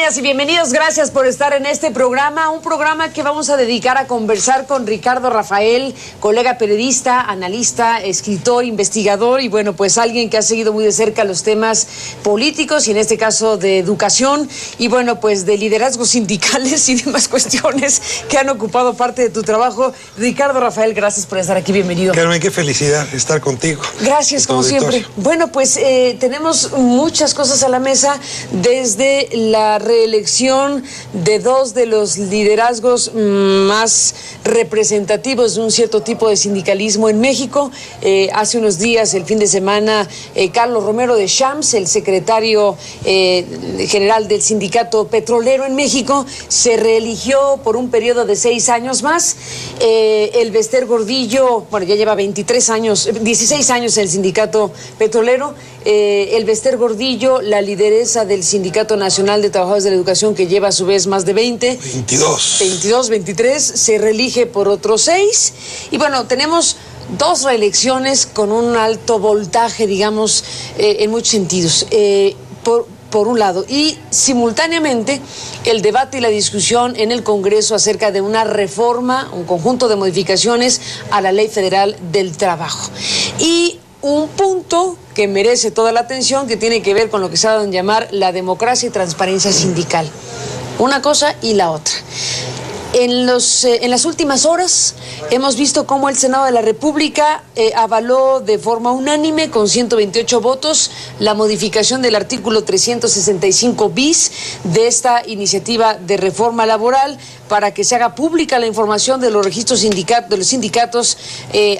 Bienvenidas y bienvenidos, gracias por estar en este programa, un programa que vamos a dedicar a conversar con Ricardo Rafael, colega periodista, analista, escritor, investigador y bueno, pues alguien que ha seguido muy de cerca los temas políticos y en este caso de educación y bueno, pues de liderazgos sindicales y demás cuestiones que han ocupado parte de tu trabajo. Ricardo Rafael, gracias por estar aquí, bienvenido. Carmen, qué felicidad estar contigo. Gracias, como siempre. Bueno, pues tenemos muchas cosas a la mesa, desde la reelección de dos de los liderazgos más representativos de un cierto tipo de sindicalismo en México. Hace unos días, el fin de semana, Carlos Romero Deschamps, el secretario general del Sindicato Petrolero en México, se reeligió por un periodo de 6 años más. Elbester Gordillo, bueno, ya lleva 16 años en el Sindicato Petrolero. Elbester Gordillo, la lideresa del Sindicato Nacional de Trabajadores de la Educación, que lleva a su vez más de 23, se reelige por otros 6. Y bueno, tenemos dos reelecciones con un alto voltaje, digamos, en muchos sentidos. Por un lado, y simultáneamente el debate y la discusión en el Congreso acerca de una reforma, un conjunto de modificaciones a la Ley Federal del Trabajo. Y un punto que merece toda la atención, que tiene que ver con lo que se ha dado en llamar la democracia y transparencia sindical. Una cosa y la otra. En las últimas horas hemos visto cómo el Senado de la República avaló de forma unánime, con 128 votos, la modificación del artículo 365 bis de esta iniciativa de reforma laboral para que se haga pública la información de los registros de los sindicatos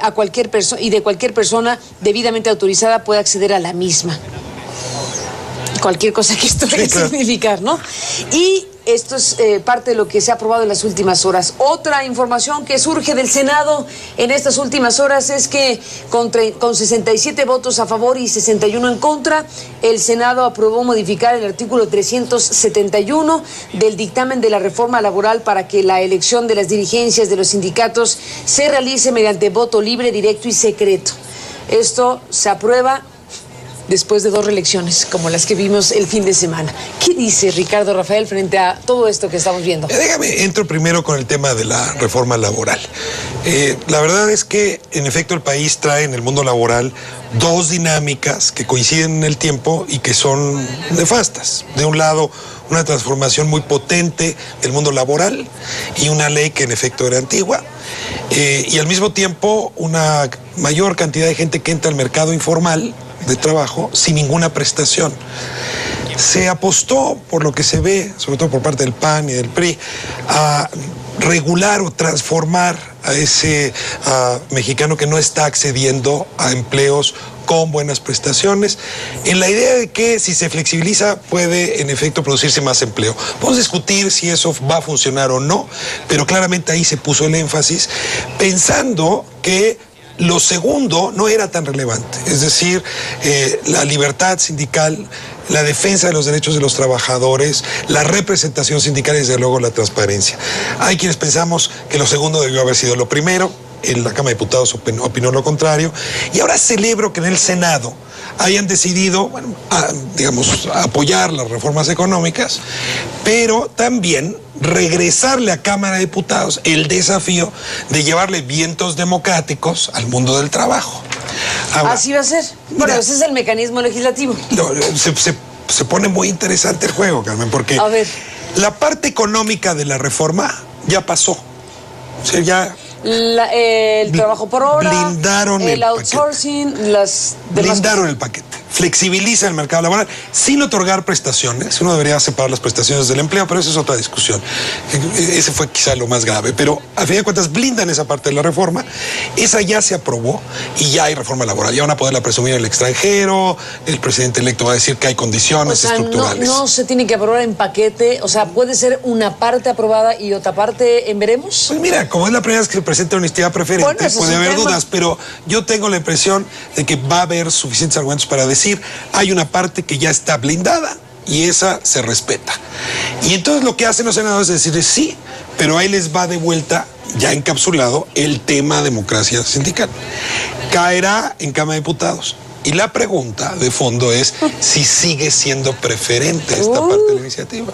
a cualquier persona y de cualquier persona debidamente autorizada pueda acceder a la misma. Cualquier cosa que esto debe significar, ¿no? Y esto es parte de lo que se ha aprobado en las últimas horas. Otra información que surge del Senado en estas últimas horas es que con 67 votos a favor y 61 en contra, el Senado aprobó modificar el artículo 371 del dictamen de la reforma laboral para que la elección de las dirigencias de los sindicatos se realice mediante voto libre, directo y secreto. Esto se aprueba después de 2 reelecciones, como las que vimos el fin de semana. ¿Qué dice Ricardo Rafael frente a todo esto que estamos viendo? Entro primero con el tema de la reforma laboral. La verdad es que, en efecto, el país trae en el mundo laboral 2 dinámicas que coinciden en el tiempo y que son nefastas. De un lado, una transformación muy potente del mundo laboral y una ley que en efecto era antigua. Y al mismo tiempo, una mayor cantidad de gente que entra al mercado informal de trabajo sin ninguna prestación. Se apostó, por lo que se ve, sobre todo por parte del PAN y del PRI, a regular o transformar a ese mexicano que no está accediendo a empleos con buenas prestaciones, en la idea de que si se flexibiliza puede en efecto producirse más empleo. Podemos discutir si eso va a funcionar o no, pero claramente ahí se puso el énfasis, pensando que lo segundo no era tan relevante, es decir, la libertad sindical, la defensa de los derechos de los trabajadores, la representación sindical y desde luego la transparencia. Hay quienes pensamos que lo segundo debió haber sido lo primero, en la Cámara de Diputados opinó lo contrario, y ahora celebro que en el Senado hayan decidido, bueno, apoyar las reformas económicas, pero también regresarle a Cámara de Diputados el desafío de llevarle vientos democráticos al mundo del trabajo. Ahora, así va a ser. Bueno, ese es el mecanismo legislativo. Se pone muy interesante el juego, Carmen, porque la parte económica de la reforma ya pasó. O sea, ya el trabajo por hora, blindaron el outsourcing, blindaron el paquete. Flexibiliza el mercado laboral sin otorgar prestaciones. Uno debería separar las prestaciones del empleo, pero esa es otra discusión. Ese fue quizá lo más grave, pero a fin de cuentas blindan esa parte de la reforma. Esa ya se aprobó y ya hay reforma laboral. Ya van a poderla presumir en el extranjero. El presidente electo va a decir que hay condiciones estructurales. No se tiene que aprobar en paquete. O sea, puede ser una parte aprobada y otra parte en veremos. Pues mira, como es la primera vez que se presenta honestidad preferente, puede haber dudas, pero yo tengo la impresión de que va a haber suficientes argumentos para decir hay una parte que ya está blindada y esa se respeta. Y entonces lo que hacen los senadores es decir sí, pero ahí les va de vuelta, ya encapsulado, el tema democracia sindical. Caerá en Cámara de Diputados Y la pregunta de fondo es si sigue siendo preferente esta parte de la iniciativa.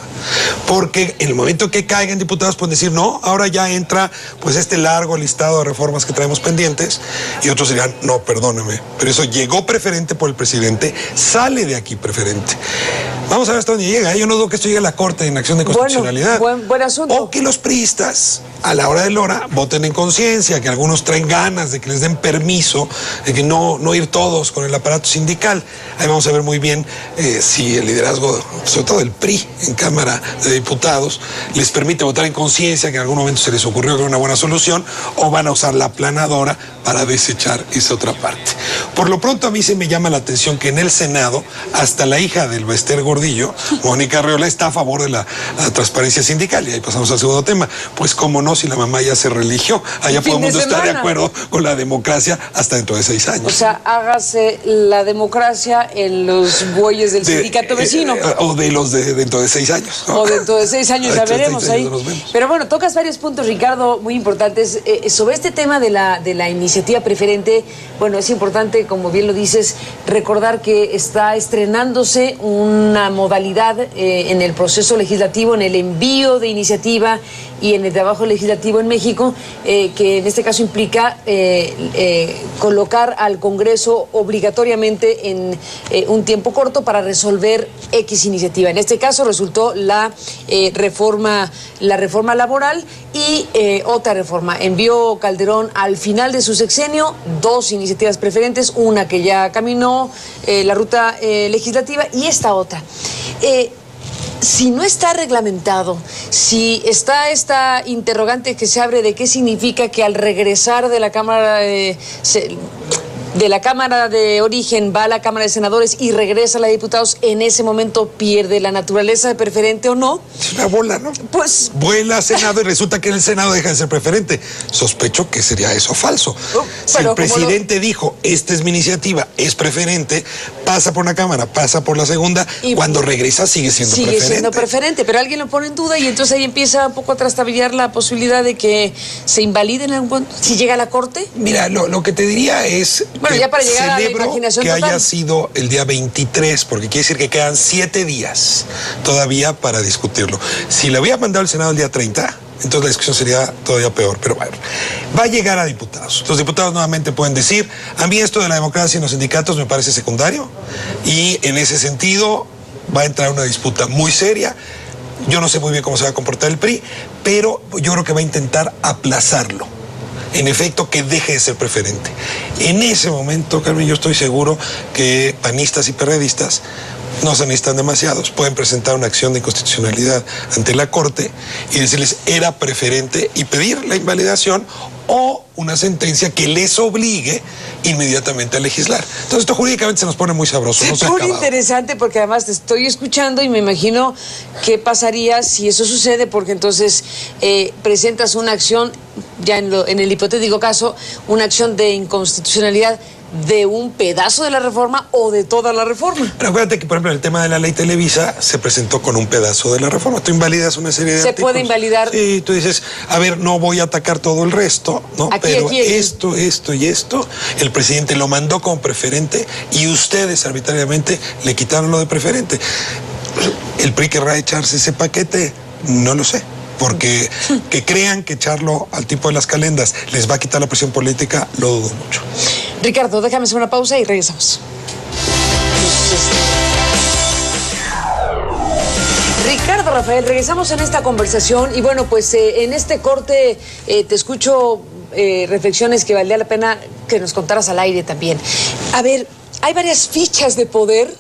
Porque en el momento que caigan diputados pueden decir, no, ahora ya entra pues este largo listado de reformas que traemos pendientes, y otros dirán, no, perdóneme, pero eso llegó preferente por el presidente, sale de aquí preferente. Vamos a ver hasta dónde llega. Yo no dudo que esto llegue a la Corte en acción de constitucionalidad. Buen asunto. O que los priistas, a la hora de la hora, voten en conciencia, que algunos traen ganas de que les den permiso, de que no ir todos con el aparato sindical. Ahí vamos a ver muy bien si el liderazgo, sobre todo el PRI en Cámara de Diputados, les permite votar en conciencia, que en algún momento se les ocurrió que era una buena solución, o van a usar la aplanadora para desechar esa otra parte. Por lo pronto a mí se me llama la atención que en el Senado, hasta la hija del Bester Gordillo, Mónica Arreola, está a favor de la transparencia sindical. Y ahí pasamos al segundo tema. Pues cómo no, si la mamá ya se religió, allá podemos estar de acuerdo con la democracia hasta dentro de 6 años. O sea, hágase la democracia en los bueyes del sindicato vecino. O de los de dentro de 6 años. ¿No? O dentro de 6 años, ya veremos ahí. Pero bueno, tocas varios puntos, Ricardo, muy importantes. Sobre este tema de la iniciativa preferente, bueno, es importante, como bien lo dices, recordar que está estrenándose una modalidad en el proceso legislativo, en el envío de iniciativa y en el trabajo legislativo en México, que en este caso implica colocar al Congreso obligatoriamente en un tiempo corto para resolver X iniciativa. En este caso resultó la reforma laboral y otra reforma. Envió Calderón al final de su sexenio 2 iniciativas preferentes, una que ya caminó la ruta legislativa y esta otra. Si no está reglamentado, si está esta interrogante que se abre de qué significa que al regresar de la Cámara de la Cámara de origen va a la Cámara de Senadores y regresa a la de Diputados, en ese momento pierde la naturaleza de preferente o no. Es una bola, ¿no? Pues vuela a Senado y resulta que en el Senado deja de ser preferente. Sospecho que sería eso falso. Si el presidente dijo, esta es mi iniciativa, es preferente, pasa por una Cámara, pasa por la segunda, y cuando regresa sigue siendo preferente. Sigue siendo preferente, pero alguien lo pone en duda y entonces ahí empieza un poco a trastabillar la posibilidad de que se invalide en algún, si llega a la Corte. Mira, lo que te diría es... Bueno, ya para llegar a la imaginación que total. haya sido el día 23, porque quiere decir que quedan 7 días todavía para discutirlo. Si le había mandado al Senado el día 30, entonces la discusión sería todavía peor. Pero bueno, va a llegar a diputados. Los diputados nuevamente pueden decir, a mí esto de la democracia en los sindicatos me parece secundario, y en ese sentido va a entrar una disputa muy seria. Yo no sé muy bien cómo se va a comportar el PRI, pero yo creo que va a intentar aplazarlo. En efecto, que deje de ser preferente. En ese momento, Carmen, yo estoy seguro que panistas y perredistas no se necesitan demasiados. Pueden presentar una acción de inconstitucionalidad ante la Corte y decirles era preferente y pedir la invalidación o una sentencia que les obligue inmediatamente a legislar. Entonces esto jurídicamente se nos pone muy sabroso. Se pone interesante porque además te estoy escuchando y me imagino qué pasaría si eso sucede, porque entonces presentas una acción, ya en el hipotético caso, una acción de inconstitucionalidad de un pedazo de la reforma o de toda la reforma. Pero acuérdate que, por ejemplo, el tema de la ley Televisa se presentó con un pedazo de la reforma. Tú invalidas una serie de artículos. Se puede invalidar. Sí, tú dices, a ver, no voy a atacar todo el resto, ¿no? Pero esto y esto, el presidente lo mandó como preferente y ustedes arbitrariamente le quitaron lo de preferente. ¿El PRI querrá echarse ese paquete? No lo sé. Porque que crean que echarlo al tipo de las calendas les va a quitar la presión política, lo dudo mucho. Ricardo, déjame hacer una pausa y regresamos. Ricardo, Rafael, regresamos en esta conversación y bueno, pues en este corte te escucho reflexiones que valdría la pena que nos contaras al aire también. A ver, hay varias fichas de poder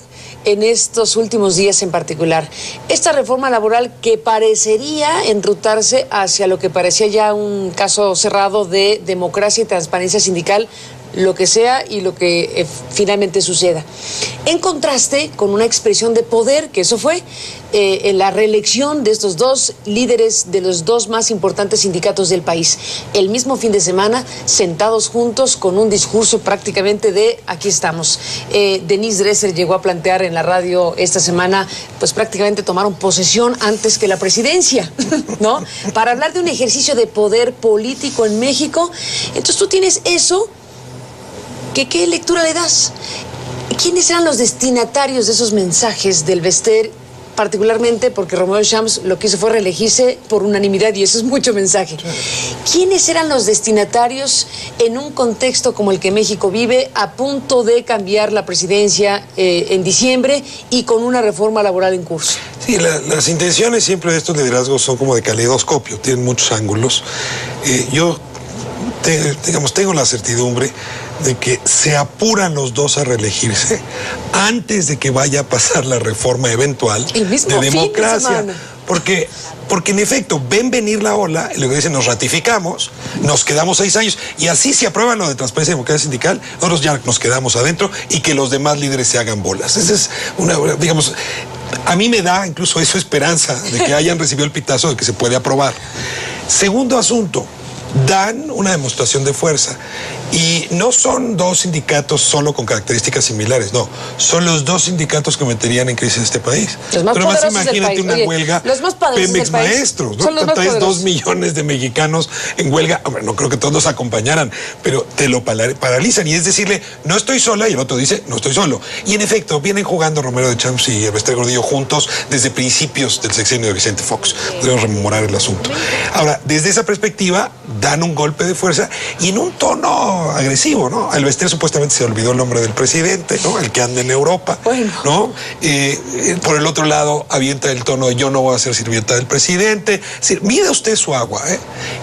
en estos últimos días en particular. Esta reforma laboral que parecería enrutarse hacia lo que parecía ya un caso cerrado de democracia y transparencia sindical, lo que sea y lo que finalmente suceda. En contraste con una expresión de poder, que eso fue en la reelección de estos 2 líderes de los 2 más importantes sindicatos del país. El mismo fin de semana, sentados juntos con un discurso prácticamente de aquí estamos. Denise Dresser llegó a plantear en la radio esta semana, pues prácticamente tomaron posesión antes que la presidencia, ¿no? Para hablar de un ejercicio de poder político en México. Entonces tú tienes eso, ¿qué lectura le das? ¿quiénes eran los destinatarios de esos mensajes del Bester? Particularmente porque Romeo Champs lo que hizo fue reelegirse por unanimidad y eso es mucho mensaje. ¿Quiénes eran los destinatarios en un contexto como el que México vive, a punto de cambiar la presidencia en diciembre y con una reforma laboral en curso? Sí, las intenciones siempre de estos liderazgos son como de caleidoscopio, tienen muchos ángulos. Yo tengo la certidumbre de que se apuran los dos a reelegirse antes de que vaya a pasar la reforma eventual de democracia. Porque en efecto, ven venir la ola, y luego dicen, nos ratificamos, nos quedamos 6 años, y así se aprueba lo de transparencia y democracia sindical, nosotros ya nos quedamos adentro y que los demás líderes se hagan bolas. Esa es digamos, a mí me da incluso eso esperanza de que hayan recibido el pitazo de que se puede aprobar. Segundo asunto, dan una demostración de fuerza. Y no son dos sindicatos solo con características similares, no. Son los dos sindicatos que meterían en crisis a este país. Los más Pero más imagínate del país. Una huelga, los más Pemex Maestros, ¿no? Traes 2 millones de mexicanos en huelga. Hombre, no creo que todos nos acompañaran, pero te lo paralizan. Y es decirle, no estoy sola, y el otro dice, no estoy solo. Y en efecto, vienen jugando Romero de Champs y el Bester Gordillo juntos desde principios del sexenio de Vicente Fox. Debemos rememorar el asunto. Ahora, desde esa perspectiva, dan un golpe de fuerza y en un tono agresivo, ¿no? Al Bester supuestamente se olvidó el nombre del presidente, ¿no? El que anda en Europa, ¿no? Por el otro lado, avienta el tono de yo no voy a ser sirvienta del presidente. Es decir, mida usted su agua,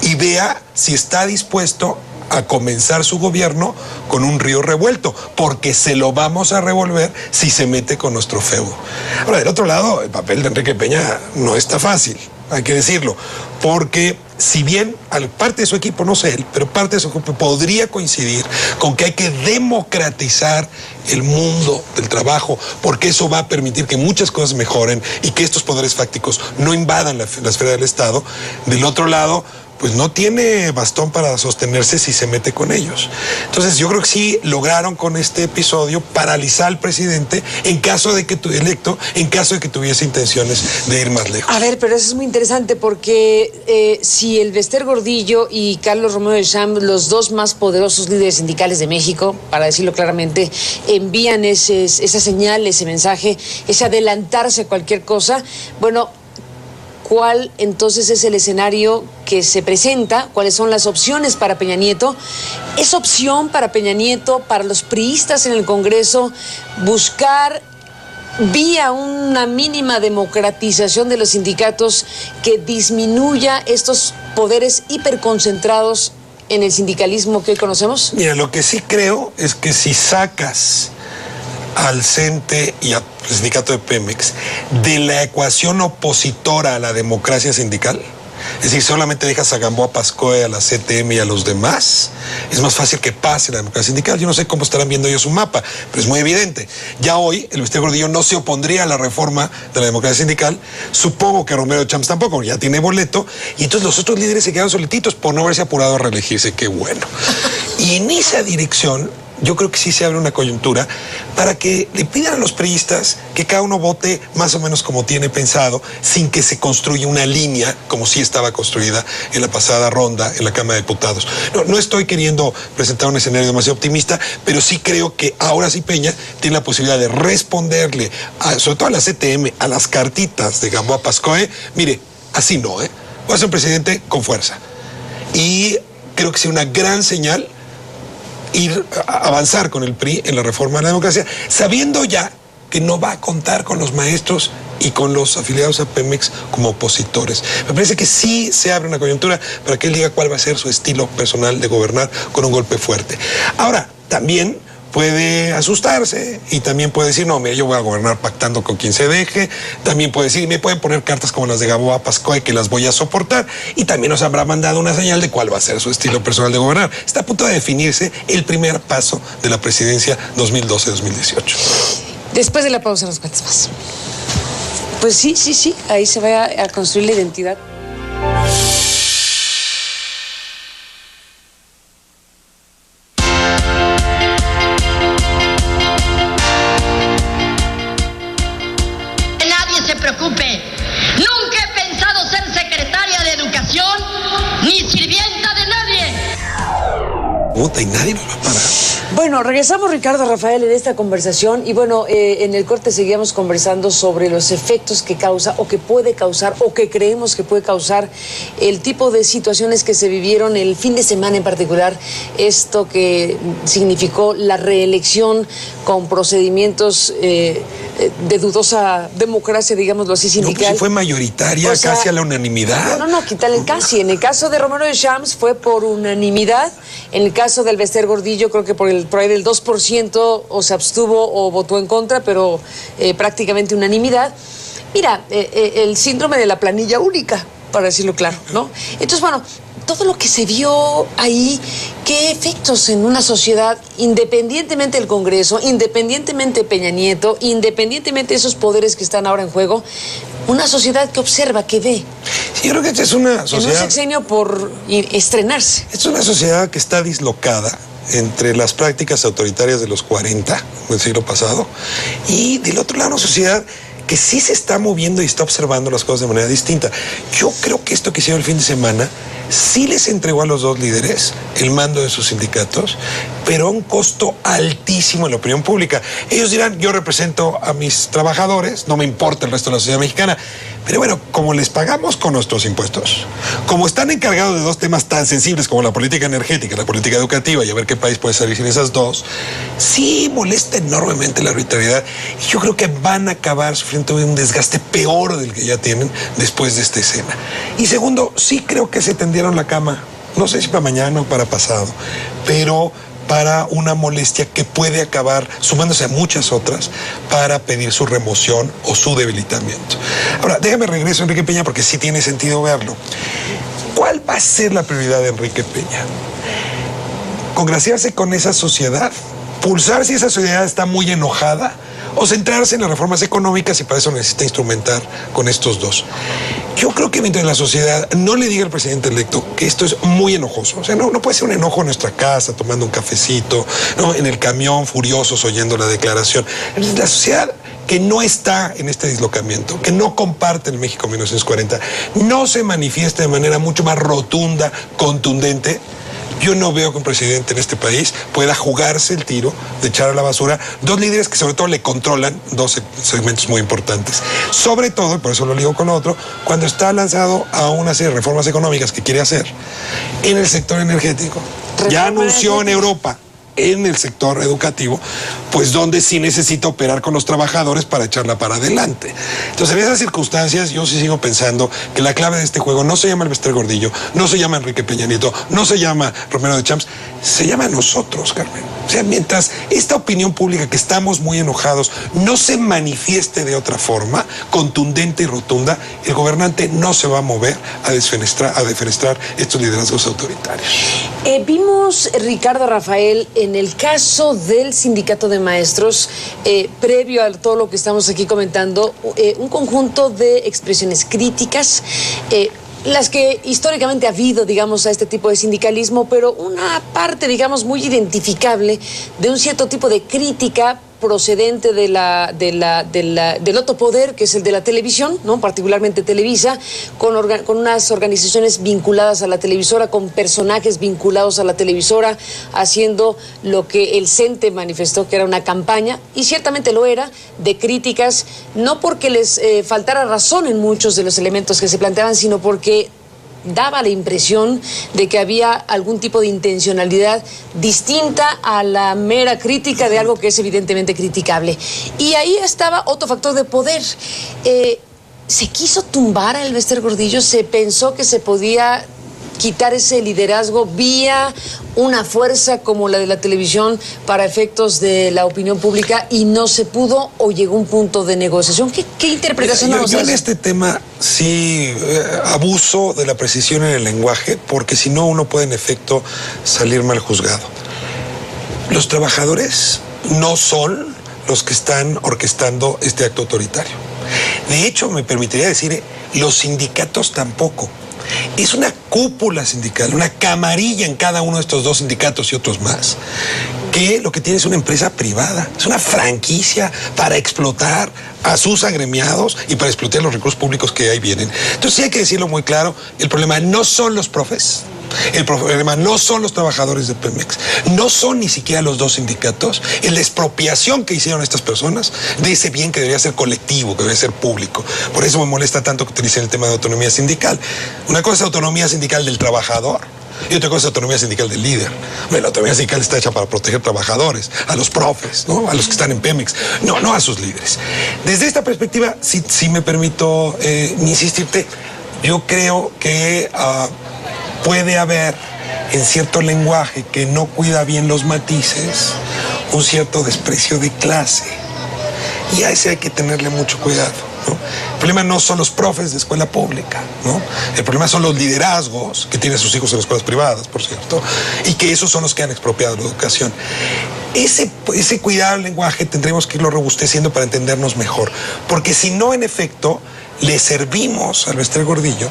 y vea si está dispuesto a comenzar su gobierno con un río revuelto, porque se lo vamos a revolver si se mete con nuestro feudo. Ahora, del otro lado, el papel de Enrique Peña no está fácil, hay que decirlo, porque si bien parte de su equipo, no sé él, pero parte de su equipo podría coincidir con que hay que democratizar el mundo del trabajo, porque eso va a permitir que muchas cosas mejoren y que estos poderes fácticos no invadan la esfera del Estado. Del otro lado, pues no tiene bastón para sostenerse si se mete con ellos. Entonces yo creo que sí lograron con este episodio paralizar al presidente en caso de que tuviese intenciones de ir más lejos. A ver, pero eso es muy interesante porque si el Bester Gordillo y Carlos Romero de Champs, los dos más poderosos líderes sindicales de México, para decirlo claramente, envían esa señal, ese mensaje, ese adelantarse a cualquier cosa, bueno, ¿cuál entonces es el escenario que se presenta? ¿Cuáles son las opciones para Peña Nieto? ¿Es opción para Peña Nieto, para los priistas en el Congreso, buscar vía una mínima democratización de los sindicatos que disminuya estos poderes hiperconcentrados en el sindicalismo que hoy conocemos? Mira, lo que sí creo es que si sacas al CENTE y al sindicato de Pemex de la ecuación opositora a la democracia sindical, es decir, solamente dejas a Gamboa Pascoe, a la CTM y a los demás, es más fácil que pase la democracia sindical. Yo no sé cómo estarán viendo ellos su mapa, pero es muy evidente. Ya hoy el Bester Gordillo no se opondría a la reforma de la democracia sindical. Supongo que Romero de Champs tampoco, ya tiene boleto. Y entonces los otros líderes se quedan solititos por no haberse apurado a reelegirse. Qué bueno. Y en esa dirección, yo creo que sí se abre una coyuntura para que le pidan a los priistas que cada uno vote más o menos como tiene pensado, sin que se construya una línea como sí estaba construida en la pasada ronda en la Cámara de Diputados. No estoy queriendo presentar un escenario demasiado optimista, pero sí creo que ahora sí Peña tiene la posibilidad de responderle, sobre todo a la CTM, a las cartitas de Gamboa Pascoe. Mire, así no, voy a ser un presidente con fuerza. Y creo que sea una gran señal avanzar con el PRI en la reforma de la democracia, sabiendo ya que no va a contar con los maestros y con los afiliados a Pemex como opositores. Me parece que sí se abre una coyuntura para que él diga cuál va a ser su estilo personal de gobernar con un golpe fuerte. Ahora, también puede asustarse y también puede decir, no, mira, yo voy a gobernar pactando con quien se deje. También puede decir, me pueden poner cartas como las de Gamboa Pascoe que las voy a soportar. Y también nos habrá mandado una señal de cuál va a ser su estilo personal de gobernar. Está a punto de definirse el primer paso de la presidencia 2012-2018. Después de la pausa nos cuentas más. Pues sí, ahí se va a construir la identidad. Y nadie nos va a parar. Bueno, regresamos, Ricardo, Rafael, en esta conversación y bueno, en el corte seguíamos conversando sobre los efectos que causa o que puede causar o que creemos que puede causar el tipo de situaciones que se vivieron el fin de semana en particular, esto que significó la reelección con procedimientos de dudosa democracia, digámoslo así, sindical. No, pues fue mayoritaria, o sea, casi a la unanimidad. No, quítale el casi. En el caso de Romero de Champs fue por unanimidad. En el caso del Bester Gordillo, creo que por ahí del 2% o se abstuvo o votó en contra, pero prácticamente unanimidad. Mira, el síndrome de la planilla única, para decirlo claro, ¿no? Entonces, bueno, todo lo que se vio ahí, qué efectos en una sociedad, independientemente del Congreso, independientemente de Peña Nieto, independientemente de esos poderes que están ahora en juego, una sociedad que observa, que ve. Sí, yo creo que esta es una sociedad... En un sexenio por estrenarse. Es una sociedad que está dislocada entre las prácticas autoritarias de los 40, del siglo pasado, y del otro lado una sociedad que sí se está moviendo y está observando las cosas de manera distinta. Yo creo que esto que hicieron el fin de semana sí les entregó a los dos líderes el mando de sus sindicatos, pero a un costo altísimo en la opinión pública. Ellos dirán, yo represento a mis trabajadores, no me importa el resto de la sociedad mexicana, pero bueno, como les pagamos con nuestros impuestos, como están encargados de dos temas tan sensibles como la política energética, la política educativa, y a ver qué país puede salir sin esas dos, sí molesta enormemente la arbitrariedad, y yo creo que van a acabar sufriendo un desgaste peor del que ya tienen después de esta escena. Y segundo, sí creo que se tendieron la cama, no sé si para mañana o para pasado, pero para una molestia que puede acabar sumándose a muchas otras para pedir su remoción o su debilitamiento. Ahora, déjame regreso a Enrique Peña porque sí tiene sentido verlo. ¿Cuál va a ser la prioridad de Enrique Peña? ¿Congraciarse con esa sociedad? ¿Pulsar si esa sociedad está muy enojada? ¿O centrarse en las reformas económicas y para eso necesita instrumentar con estos dos? Yo creo que mientras la sociedad no le diga al presidente electo que esto es muy enojoso, o sea, no puede ser un enojo en nuestra casa, tomando un cafecito, ¿no? En el camión, furiosos, oyendo la declaración. La sociedad que no está en este dislocamiento, que no comparte el México 1940, no se manifiesta de manera mucho más rotunda, contundente. Yo no veo que un presidente en este país pueda jugarse el tiro de echar a la basura dos líderes que sobre todo le controlan dos segmentos muy importantes. Sobre todo, y por eso lo ligo con otro, cuando está lanzado a una serie de reformas económicas que quiere hacer en el sector energético. Ya anunció en Europa, en el sector educativo, pues donde sí necesita operar con los trabajadores para echarla para adelante. Entonces, en esas circunstancias, yo sí sigo pensando que la clave de este juego no se llama el Bester Gordillo, no se llama Enrique Peña Nieto, no se llama Romero de Champs, se llama nosotros, Carmen. O sea, mientras esta opinión pública que estamos muy enojados no se manifieste de otra forma, contundente y rotunda, el gobernante no se va a mover a defenestrar estos liderazgos autoritarios. Vimos, Ricardo, Rafael, en el caso del sindicato de maestros, previo a todo lo que estamos aquí comentando, un conjunto de expresiones críticas, las que históricamente ha habido, digamos, a este tipo de sindicalismo, pero una parte, digamos, muy identificable de un cierto tipo de crítica procedente del otro poder, que es el de la televisión, ¿no? Particularmente Televisa, con unas organizaciones vinculadas a la televisora, con personajes vinculados a la televisora, haciendo lo que el CENTE manifestó que era una campaña, y ciertamente lo era, de críticas, no porque les faltara razón en muchos de los elementos que se planteaban, sino porque daba la impresión de que había algún tipo de intencionalidad distinta a la mera crítica de algo que es evidentemente criticable. Y ahí estaba otro factor de poder. Se quiso tumbar a el Bester Gordillo, se pensó que se podía quitar ese liderazgo vía una fuerza como la de la televisión para efectos de la opinión pública y no se pudo o llegó un punto de negociación. ¿Qué interpretación nos hace? Yo en este tema sí abuso de la precisión en el lenguaje porque si no uno puede en efecto salir mal juzgado. Los trabajadores no son los que están orquestando este acto autoritario. De hecho, me permitiría decir, los sindicatos tampoco. Es una cúpula sindical, una camarilla en cada uno de estos dos sindicatos y otros más, que lo que tiene es una empresa privada, es una franquicia para explotar a sus agremiados y para explotar los recursos públicos que ahí vienen. Entonces sí hay que decirlo muy claro, el problema no son los profes, El problema no son los trabajadores de Pemex, no son ni siquiera los dos sindicatos, es la expropiación que hicieron estas personas de ese bien que debería ser colectivo, que debería ser público. Por eso me molesta tanto que utilicen el tema de autonomía sindical. Una cosa es autonomía sindical del trabajador y otra cosa es autonomía sindical del líder. Bueno, la autonomía sindical está hecha para proteger trabajadores, a los profes, ¿no? A los que están en Pemex, no a sus líderes. Desde esta perspectiva, si me permito insistirte, yo creo que puede haber en cierto lenguaje que no cuida bien los matices un cierto desprecio de clase, y a ese hay que tenerle mucho cuidado, ¿no? El problema no son los profes de escuela pública, ¿no? El problema son los liderazgos que tienen sus hijos en escuelas privadas, por cierto, y que esos son los que han expropiado la educación. Ese cuidado del lenguaje tendremos que irlo robusteciendo para entendernos mejor, porque si no, en efecto, le servimos al Bester Gordillo,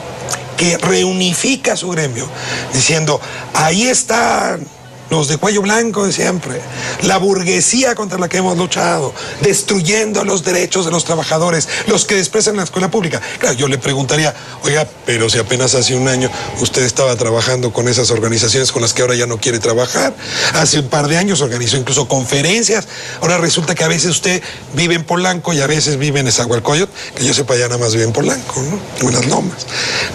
que reunifica a su gremio, diciendo, ahí están los de cuello blanco de siempre, la burguesía contra la que hemos luchado, destruyendo los derechos de los trabajadores, los que desprecian la escuela pública. Claro, yo le preguntaría, oiga, pero si apenas hace un año usted estaba trabajando con esas organizaciones con las que ahora ya no quiere trabajar, hace un par de años organizó incluso conferencias, ahora resulta que a veces usted vive en Polanco y a veces vive en Nezahualcóyotl, que yo sepa ya nada más vive en Polanco, ¿no? En las Lomas.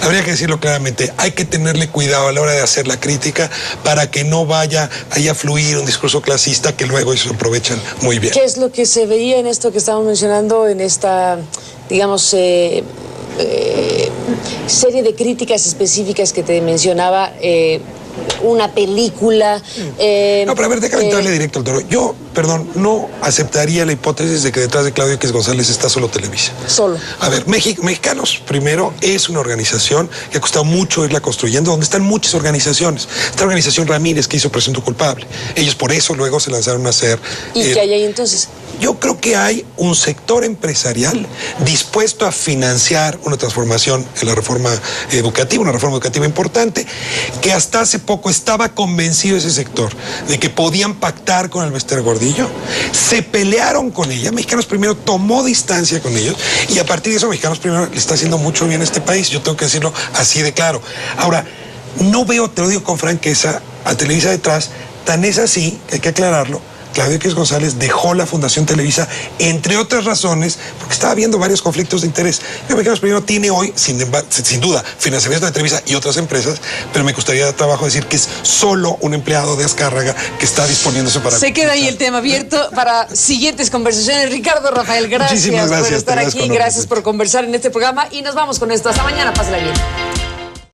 Habría que decirlo claramente, hay que tenerle cuidado a la hora de hacer la crítica para que no vaya ahí a fluir un discurso clasista que luego ellos aprovechan muy bien. ¿Qué es lo que se veía en esto que estábamos mencionando, en esta, digamos, serie de críticas específicas que te mencionaba? Una película. No, pero a ver, déjame entrarle directo al toro. Yo, perdón, no aceptaría la hipótesis de que detrás de Claudio X González está solo Televisa. Solo. A ver, Mexicanos, primero, es una organización que ha costado mucho irla construyendo, donde están muchas organizaciones. Esta organización Ramírez, que hizo Presunto Culpable. Ellos por eso luego se lanzaron a hacer... ¿Y qué hay ahí entonces? Yo creo que hay un sector empresarial dispuesto a financiar una transformación en la reforma educativa, una reforma educativa importante, que hasta hace poco estaba convencido ese sector de que podían pactar con el Bester Gordillo. Se pelearon con ella. Mexicanos Primero tomó distancia con ellos y a partir de eso Mexicanos Primero le está haciendo mucho bien a este país. Yo tengo que decirlo así de claro. Ahora, no veo, te lo digo con franqueza, a Televisa detrás. Tan es así, que hay que aclararlo, Claudio X González dejó la Fundación Televisa, entre otras razones, porque estaba habiendo varios conflictos de interés. Mexicanos Primero tiene hoy, sin duda, financiamiento de Televisa y otras empresas, pero me gustaría dar trabajo decir que es solo un empleado de Azcárraga que está disponiéndose para... Se queda ahí el tema abierto para siguientes conversaciones. Ricardo Rafael, gracias por estar aquí, gracias por conversar en este programa y nos vamos con esto. Hasta mañana, pásala bien.